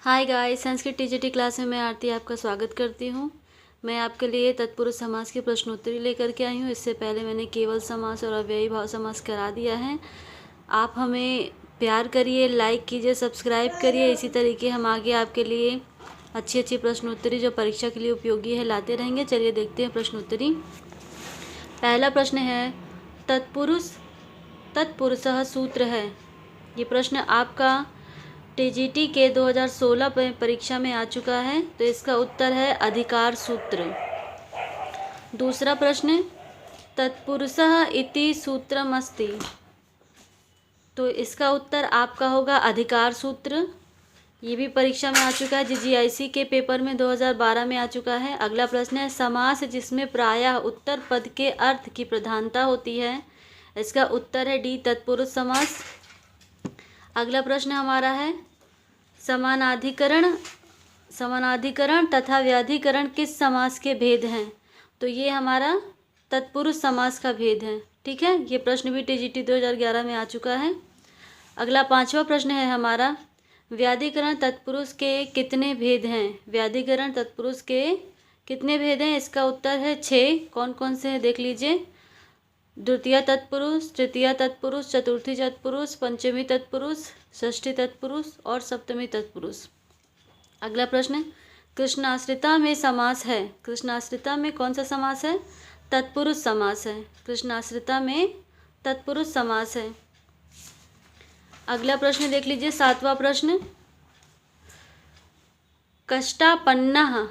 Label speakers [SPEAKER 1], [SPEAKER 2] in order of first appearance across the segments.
[SPEAKER 1] Hi guys, Sanskrit TGT class में मैं आरती आपका स्वागत करती हूँ। मैं आपके लिए तत्पुरुष समास की प्रश्नोत्तरी लेकर के आई हूँ। इससे पहले मैंने केवल समास और अव्ययी भाव समास करा दिया है। आप हमें प्यार करिए, लाइक कीजिए, सब्सक्राइब करिए। इसी तरीके हम आगे आपके लिए अच्छी प्रश्नोत्तरी जो परीक्षा के लिए उपयोगी है लाते रहेंगे। चलिए देखते हैं प्रश्नोत्तरी। पहला प्रश्न है, तत्पुरुषः सूत्र है। ये प्रश्न आपका टीजीटी के 2016 में परीक्षा में आ चुका है, तो इसका उत्तर है अधिकार सूत्र। दूसरा प्रश्न, तत्पुरुषः इति सूत्रमस्ति, तो इसका उत्तर आपका होगा अधिकार सूत्र। ये भी परीक्षा में आ चुका है, जीजीआईसी के पेपर में 2012 में आ चुका है। अगला प्रश्न है, समास जिसमें प्रायः उत्तर पद के अर्थ की प्रधानता होती है, इसका उत्तर है डी, तत्पुरुष समास। अगला प्रश्न हमारा है, समानाधिकरण तथा व्याधिकरण किस समास के भेद हैं, तो ये हमारा तत्पुरुष समास का भेद है। ठीक है, ये प्रश्न भी टीजीटी 2011 में आ चुका है। अगला पांचवा प्रश्न है हमारा, व्याधिकरण तत्पुरुष के कितने भेद हैं? व्याधिकरण तत्पुरुष के कितने भेद हैं? इसका उत्तर है 6। कौन कौन से हैं देख लीजिए। द्वितीय तत्पुरुष, तृतीय तत्पुरुष, चतुर्थी तत्पुरुष, पंचमी तत्पुरुष, षष्ठी तत्पुरुष और सप्तमी तत्पुरुष। अगला प्रश्न, कृष्णाश्रिता में समास है। कृष्णाश्रिता में कौन सा समास है? तत्पुरुष समास है। कृष्णाश्रिता में तत्पुरुष समास है। अगला प्रश्न देख लीजिए, सातवां प्रश्न, कष्टापन्नः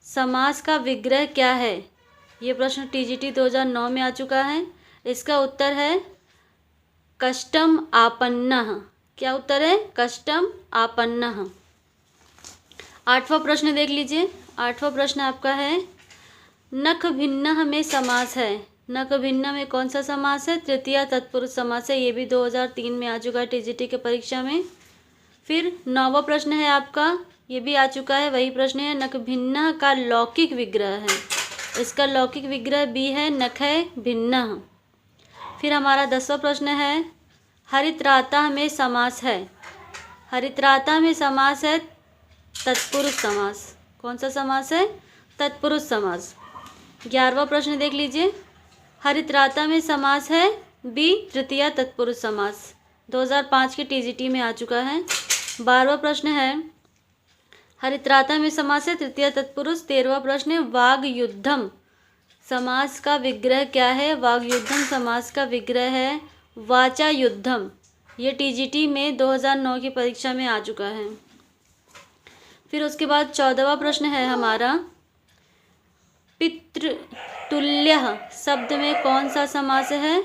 [SPEAKER 1] समास का विग्रह क्या है? ये प्रश्न टीजीटी 2009 में आ चुका है। इसका उत्तर है कष्टम आपन्नः। क्या उत्तर है? कष्टम आपन्नः। आठवां प्रश्न देख लीजिए। आठवां प्रश्न आपका है, नख भिन्नः में समास है। नख भिन्न में कौन सा समास है? तृतीय तत्पुरुष समास है। ये भी 2003 में आ चुका है टीजीटी के परीक्षा में। फिर नौवां प्रश्न है आपका, ये भी आ चुका है, वही प्रश्न है, नख भिन्न का लौकिक विग्रह है। इसका लौकिक विग्रह बी है, नखय भिन्नः। फिर हमारा 10वां प्रश्न है, हरित्रातः में समास है। हरित्रातः में समास है तत्पुरुष समास। कौन सा समास है? तत्पुरुष समास। 11वां प्रश्न देख लीजिए, हरित्रातः में समास है बी, तृतीय तत्पुरुष समास। 2005 के टीजीटी में आ चुका है। 12वां प्रश्न है, हरित्रातः में समास है तृतीय तत्पुरुष। 13वां प्रश्न है, वाग्युद्धम समास का विग्रह क्या है? वाग्युद्धम समास का विग्रह है वाचायुद्धम। ये टीजीटी में 2009 की परीक्षा में आ चुका है। फिर उसके बाद 14वां प्रश्न है हमारा, पितृतुल्यः शब्द में कौन सा समास है?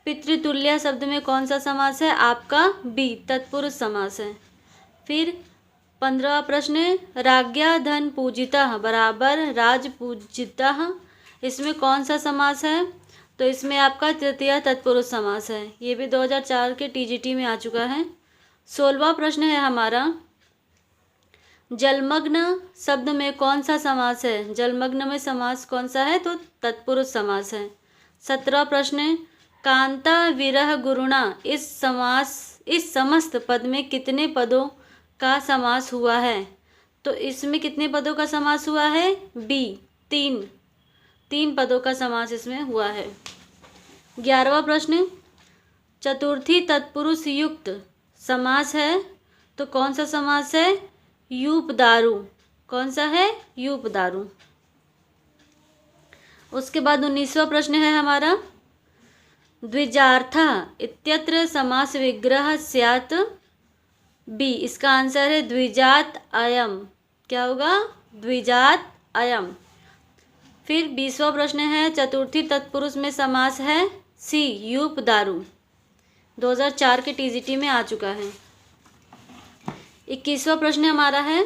[SPEAKER 1] पितृतुल्य शब्द में कौन सा समास है? आपका बी, तत्पुरुष समास है। फिर 15वां प्रश्न, राज्ञा धन पूजितः बराबर राज पूजितः, इसमें कौन सा समास है? तो इसमें आपका तृतीय तत्पुरुष समास है। ये भी 2004 के टीजीटी में आ चुका है। 16वां प्रश्न है हमारा, जलमग्न शब्द में कौन सा समास है? जलमग्न में समास कौन सा है? तो तत्पुरुष समास है। 17वां प्रश्न, कांता विरह गुरुणा इस समस्त पद में कितने पदों का समास हुआ है? तो इसमें कितने पदों का समास हुआ है? बी, 3 पदों का समास इसमें हुआ है। 11वां प्रश्न, चतुर्थी तत्पुरुष युक्त समास है, तो कौन सा समास है? यूपदारु। कौन सा है? यूपदारु। उसके बाद 19वां प्रश्न है हमारा, द्विजार्थः इत्यत्र समास विग्रह स्यात् बी, इसका आंसर है द्विजात अयम। क्या होगा? द्विजात अयम। फिर 20वां प्रश्न है, चतुर्थी तत्पुरुष में समास है सी, यूपदारु। 2004 के टीजीटी में आ चुका है। 21वां प्रश्न हमारा है,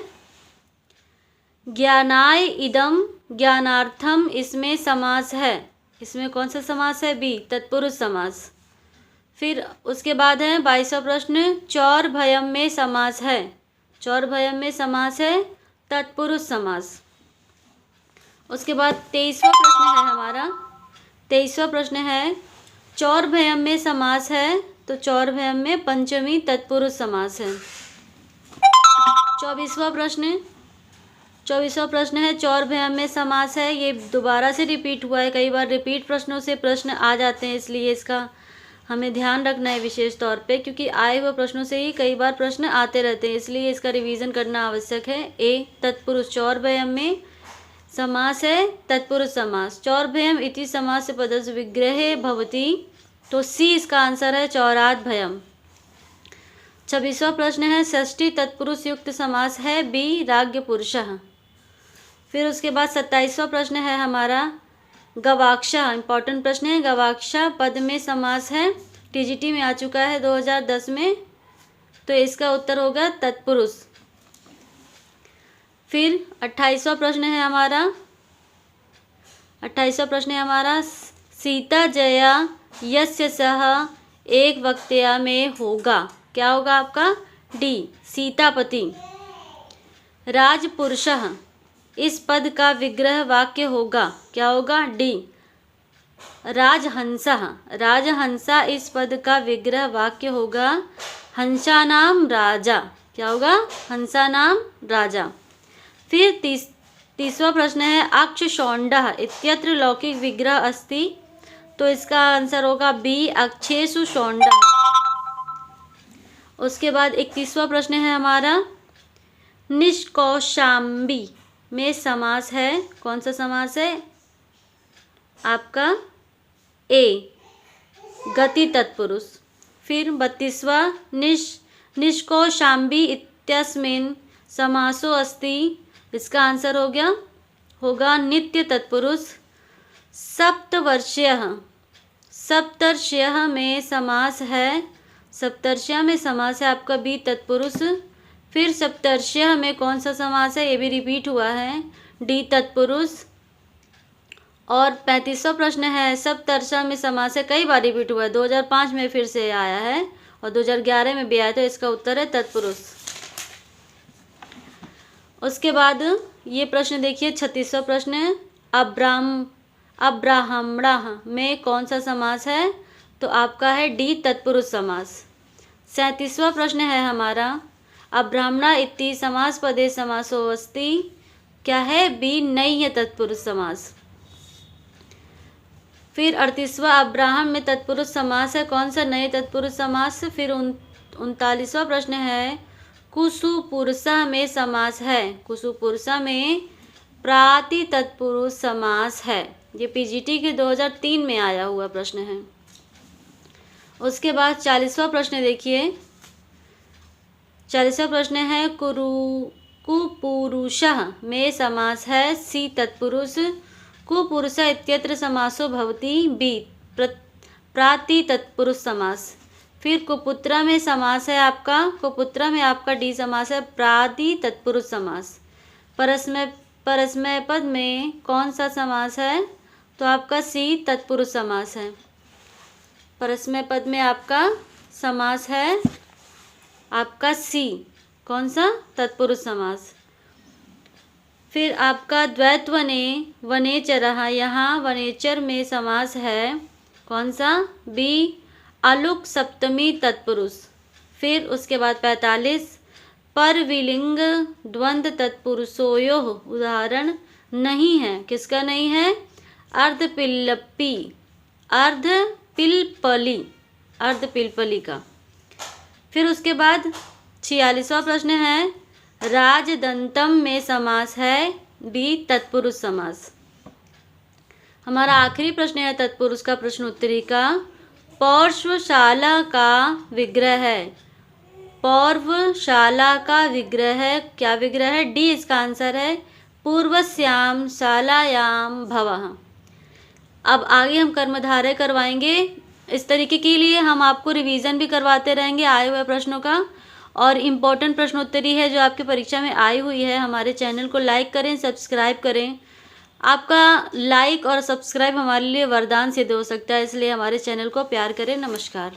[SPEAKER 1] ज्ञानाय इदम ज्ञानार्थम इसमें समास है। इसमें कौन सा समास है? बी, तत्पुरुष समास। फिर उसके बाद है 22वां प्रश्न, चौर भयम में समास है। चौर भयम में समास है तत्पुरुष समास। उसके बाद 23वां प्रश्न है हमारा। 23वां प्रश्न है, चौर भयम में समास है, तो चौर भयम में पंचमी तत्पुरुष समास है। 24वां प्रश्न है चौर भयम में समास है। ये दोबारा से रिपीट हुआ है, कई बार रिपीट प्रश्नों से प्रश्न आ जाते हैं, इसलिए इसका हमें ध्यान रखना है विशेष तौर पे, क्योंकि आए हुए प्रश्नों से ही कई बार प्रश्न आते रहते हैं, इसलिए इसका रिवीजन करना आवश्यक है। ए तत्पुरुष चौर भयम में समास है तत्पुरुष समास। चौर भयम इति समास से पदस्य विग्रहे भवति, तो सी इसका आंसर है चौराद भयम। 26वां प्रश्न है षष्ठी तत्पुरुष युक्त समास है बी राज्ञ पुरुषः। फिर उसके बाद 27वां प्रश्न है हमारा गवाक्षा, इंपॉर्टेंट प्रश्न है। गवाक्षा पद में समास है, टीजीटी में आ चुका है 2010 में, तो इसका उत्तर होगा तत्पुरुष। फिर 28वां प्रश्न है हमारा सीता जया यस्य सह एक वक्तया में होगा, क्या होगा आपका डी सीतापति। राजपुरुषः इस पद का विग्रह वाक्य होगा, क्या होगा डी राजहंसः। राजहंसा इस पद का विग्रह वाक्य होगा हंसा नाम राजा, क्या होगा हंसा नाम राजा। फिर 30वां प्रश्न है अक्षशौंडः इत्यत्र लौकिक विग्रह अस्ति, तो इसका आंसर होगा बी अक्षेषु शौंडः। उसके बाद 31वां प्रश्न है हमारा निष्कौशाम्बी में समास है, कौन सा समास है आपका ए गति तत्पुरुष। फिर 32वां निष्कौशाम्बी इत्यस्मिन् समासो अस्ति, इसका आंसर होगा नित्य तत्पुरुष। सप्तर्षयः में समास है, सप्तर्षिया में समास है आपका बी तत्पुरुष। फिर सप्तर्षिया में कौन सा समास है, ये भी रिपीट हुआ है डी तत्पुरुष। और 35वां प्रश्न है सप्तर्षा में समास है, कई बार रिपीट हुआ है, 2005 में फिर से आया है और 2011 में भी आया, तो इसका उत्तर है तत्पुरुष। उसके बाद ये प्रश्न देखिए 36वां प्रश्न है अब्राह्मणः में कौन सा समास है, तो आपका है डी तत्पुरुष समास। 37वां प्रश्न है हमारा अब्राह्मणा इति समास पदे समासो अस्ति, क्या है बी नहीं है तत्पुरुष समास। फिर 38वां अब्राहम में तत्पुरुष समास है, कौन सा नए तत्पुरुष समास। फिर 39वां प्रश्न है कुसुपुरुषा में समास है, कुसुपुरुषा में प्राति तत्पुरुष समास है, ये पीजीटी के 2003 में आया हुआ प्रश्न है। उसके बाद 40वां प्रश्न देखिए, 40वां प्रश्न है कुपुरुषः में समास है सी तत्पुरुष। कुपुरुष इत्यत्र समासो भवति बी प्राति तत्पुरुष समास। फिर कुपुत्रा में समास है आपका, कुपुत्रा में आपका डी समास है प्राति तत्पुरुष समास। परस्मय पद में कौन सा समास है, तो आपका सी तत्पुरुष समास है। परस्मय पद में आपका समास है आपका सी, कौन सा तत्पुरुष समास। फिर आपका द्वैत्वने वनेचरः, यहाँ वनेचर में समास है, कौन सा बी अलुक सप्तमी तत्पुरुष। फिर उसके बाद 45 परविलिंग द्वंद्व तत्पुरुषोयोः उदाहरण नहीं है, किसका नहीं है, अर्धपिलपली का। फिर उसके बाद 46वां प्रश्न है राजदंतम में समास है बी तत्पुरुष समास। हमारा आखिरी प्रश्न है तत्पुरुष का प्रश्न उत्तरी का पौर्वशाला का विग्रह है, पौर्वशाला का विग्रह है, क्या विग्रह है, डी इसका आंसर है पूर्वस्याम शालायाम भवः। अब आगे हम कर्मधारय करवाएंगे, इस तरीके के लिए हम आपको रिवीजन भी करवाते रहेंगे आए हुए प्रश्नों का, और इम्पोर्टेंट प्रश्नोत्तरी है जो आपकी परीक्षा में आई हुई है। हमारे चैनल को लाइक करें, सब्सक्राइब करें, आपका लाइक और सब्सक्राइब हमारे लिए वरदान सिद्ध हो सकता है, इसलिए हमारे चैनल को प्यार करें। नमस्कार।